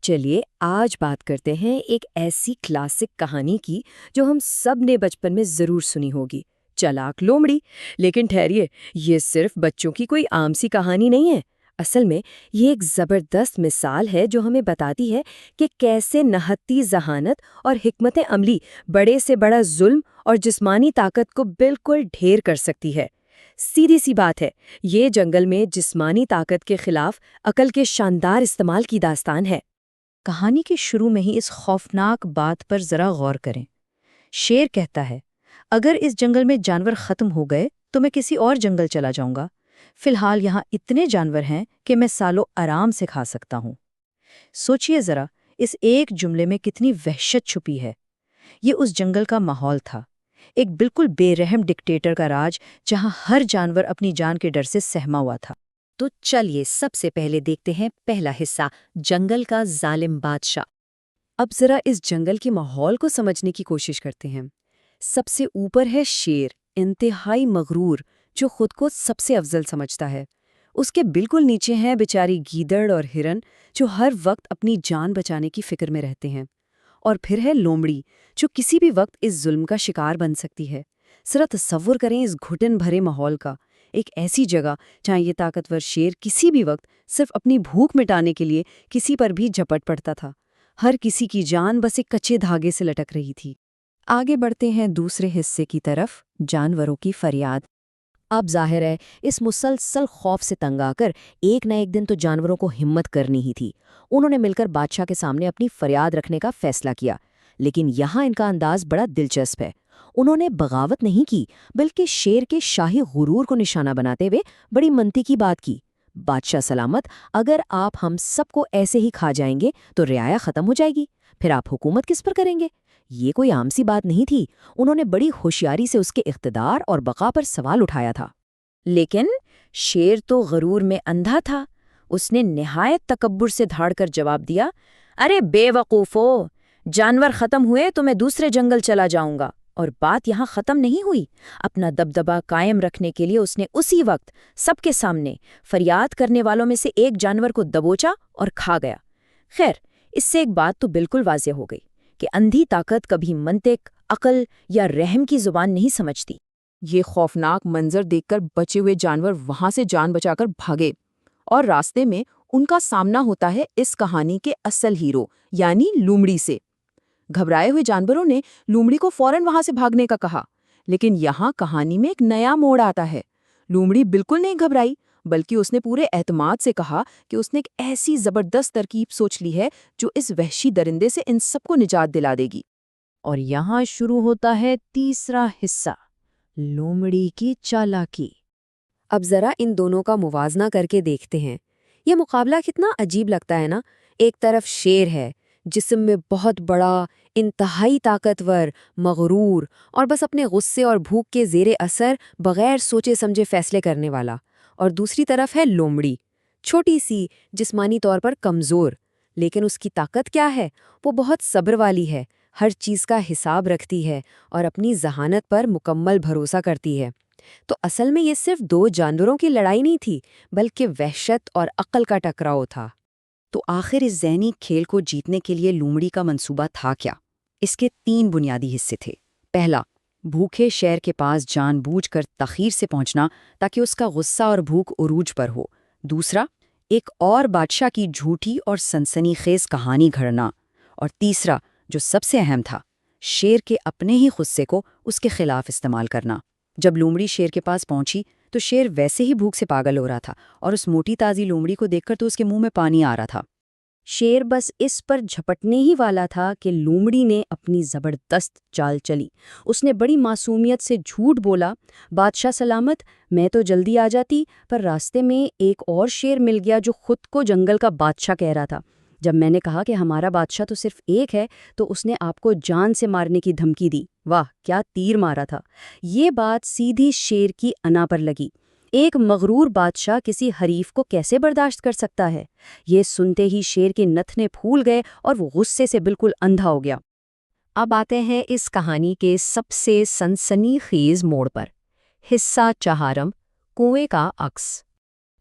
چلیے آج بات کرتے ہیں ایک ایسی کلاسک کہانی کی جو ہم سب نے بچپن میں ضرور سنی ہوگی، چالاک لومڑی۔ لیکن ٹھہریے، یہ صرف بچوں کی کوئی عام سی کہانی نہیں ہے۔ اصل میں یہ ایک زبردست مثال ہے جو ہمیں بتاتی ہے کہ کیسے نہتی ذہانت اور حکمت عملی بڑے سے بڑا ظلم اور جسمانی طاقت کو بالکل ڈھیر کر سکتی ہے۔ سیدھی سی بات ہے، یہ جنگل میں جسمانی طاقت کے خلاف عقل کے شاندار استعمال کی داستان ہے۔ کہانی کے شروع میں ہی اس خوفناک بات پر ذرا غور کریں۔ شیر کہتا ہے، اگر اس جنگل میں جانور ختم ہو گئے تو میں کسی اور جنگل چلا جاؤں گا۔ فی الحال یہاں اتنے جانور ہیں کہ میں سالوں آرام سے کھا سکتا ہوں۔ سوچئے ذرا، اس ایک جملے میں کتنی وحشت چھپی ہے۔ یہ اس جنگل کا ماحول تھا، ایک بالکل بے رحم ڈکٹیٹر کا راج جہاں ہر جانور اپنی جان کے ڈر سے سہما ہوا تھا۔ تو چلیے سب سے پہلے دیکھتے ہیں پہلا حصہ، جنگل کا ظالم بادشاہ۔ اب ذرا اس جنگل کے ماحول کو سمجھنے کی کوشش کرتے ہیں۔ سب سے اوپر ہے شیر، انتہائی مغرور، جو خود کو سب سے افضل سمجھتا ہے۔ اس کے بالکل نیچے ہیں بیچاری گیدڑ اور ہرن، جو ہر وقت اپنی جان بچانے کی فکر میں رہتے ہیں۔ اور پھر ہے لومڑی، جو کسی بھی وقت اس ظلم کا شکار بن سکتی ہے۔ ذرا تصور کریں اس گھٹن بھرے ماحول کا، ایک ایسی جگہ جہاں یہ طاقتور شیر کسی بھی وقت صرف اپنی بھوک مٹانے کے لیے کسی پر بھی جھپٹ پڑتا تھا۔ ہر کسی کی جان بس ایک کچے دھاگے سے لٹک رہی تھی۔ آگے بڑھتے ہیں دوسرے حصے کی طرف، جانوروں کی فریاد۔ اب ظاہر ہے اس مسلسل خوف سے تنگ آ کر ایک نہ ایک دن تو جانوروں کو ہمت کرنی ہی تھی۔ انہوں نے مل کر بادشاہ کے سامنے اپنی فریاد رکھنے کا فیصلہ کیا، لیکن یہاں ان کا انداز بڑا دلچسپ ہے۔ انہوں نے بغاوت نہیں کی، بلکہ شیر کے شاہی غرور کو نشانہ بناتے ہوئے بڑی منطقی بات کی۔ بادشاہ سلامت، اگر آپ ہم سب کو ایسے ہی کھا جائیں گے تو رعایا ختم ہو جائے گی، پھر آپ حکومت کس پر کریں گے؟ یہ کوئی عام سی بات نہیں تھی۔ انہوں نے بڑی ہوشیاری سے اس کے اقتدار اور بقا پر سوال اٹھایا تھا۔ لیکن شیر تو غرور میں اندھا تھا۔ اس نے نہایت تکبر سے دھاڑ کر جواب دیا، ارے بے وقوفو، جانور ختم ہوئے تو میں دوسرے جنگل چلا جاؤں گا۔ اور بات یہاں ختم نہیں ہوئی۔ اپنا دبدبا قائم رکھنے کے لیے اس نے اسی وقت سب کے سامنے فریاد کرنے والوں میں سے ایک جانور کو دبوچا اور کھا گیا۔ خیر، اس سے ایک بات تو بالکل واضح ہو گئی کہ اندھی طاقت کبھی منطق، عقل یا رحم کی زبان نہیں سمجھتی۔ یہ خوفناک منظر دیکھ کر بچے ہوئے جانور وہاں سے جان بچا کر بھاگے، اور راستے میں ان کا سامنا ہوتا ہے اس کہانی کے اصل ہیرو یعنی لومڑی سے۔ گھبرائے ہوئے جانوروں نے لومڑی کو فوراً وہاں سے بھاگنے کا کہا، لیکن یہاں کہانی میں ایک نیا موڑ آتا ہے۔ لومڑی بالکل نہیں گھبرائی، بلکہ اس نے پورے اعتماد سے کہا کہ اس نے ایک ایسی زبردست ترکیب سوچ لی ہے جو اس وحشی درندے سے ان سب کو نجات دلا دے گی۔ اور یہاں شروع ہوتا ہے تیسرا حصہ، لومڑی کی چالاکی۔ اب ذرا ان دونوں کا موازنہ کر کے دیکھتے ہیں۔ یہ مقابلہ کتنا عجیب لگتا ہے نا۔ ایک طرف شیر ہے، جسم میں بہت بڑا، انتہائی طاقتور، مغرور اور بس اپنے غصے اور بھوک کے زیر اثر بغیر سوچے سمجھے فیصلے کرنے والا۔ اور دوسری طرف ہے لومڑی، چھوٹی سی، جسمانی طور پر کمزور، لیکن اس کی طاقت کیا ہے؟ وہ بہت صبر والی ہے، ہر چیز کا حساب رکھتی ہے اور اپنی ذہانت پر مکمل بھروسہ کرتی ہے۔ تو اصل میں یہ صرف دو جانوروں کی لڑائی نہیں تھی، بلکہ وحشت اور عقل کا ٹکراؤ تھا۔ تو آخر اس ذہنی کھیل کو جیتنے کے لیے لومڑی کا منصوبہ تھا کیا؟ اس کے 3 بنیادی حصے تھے۔ پہلا، بھوکے شیر کے پاس جان بوجھ کر تاخیر سے پہنچنا تاکہ اس کا غصہ اور بھوک عروج پر ہو۔ دوسرا، ایک اور بادشاہ کی جھوٹی اور سنسنی خیز کہانی گھڑنا۔ اور تیسرا، جو سب سے اہم تھا، شیر کے اپنے ہی غصے کو اس کے خلاف استعمال کرنا۔ جب لومڑی شیر کے پاس پہنچی تو شیر ویسے ہی بھوک سے پاگل ہو رہا تھا، اور اس موٹی تازی لومڑی کو دیکھ کر تو اس کے منہ میں پانی آ رہا تھا۔ شیر بس اس پر جھپٹنے ہی والا تھا کہ لومڑی نے اپنی زبردست چال چلی۔ اس نے بڑی معصومیت سے جھوٹ بولا، بادشاہ سلامت، میں تو جلدی آ جاتی، پر راستے میں ایک اور شیر مل گیا جو خود کو جنگل کا بادشاہ کہہ رہا تھا۔ جب میں نے کہا کہ ہمارا بادشاہ تو صرف ایک ہے تو اس نے آپ کو جان سے مارنے کی دھمکی دی۔ واہ، کیا تیر مارا تھا! یہ بات سیدھی شیر کی انا پر لگی۔ ایک مغرور بادشاہ کسی حریف کو کیسے برداشت کر سکتا ہے؟ یہ سنتے ہی شیر کے نتنے پھول گئے اور وہ غصے سے بالکل اندھا ہو گیا۔ اب آتے ہیں اس کہانی کے سب سے سنسنی خیز موڑ پر۔ حصہ چہارم، کنویں کا عکس۔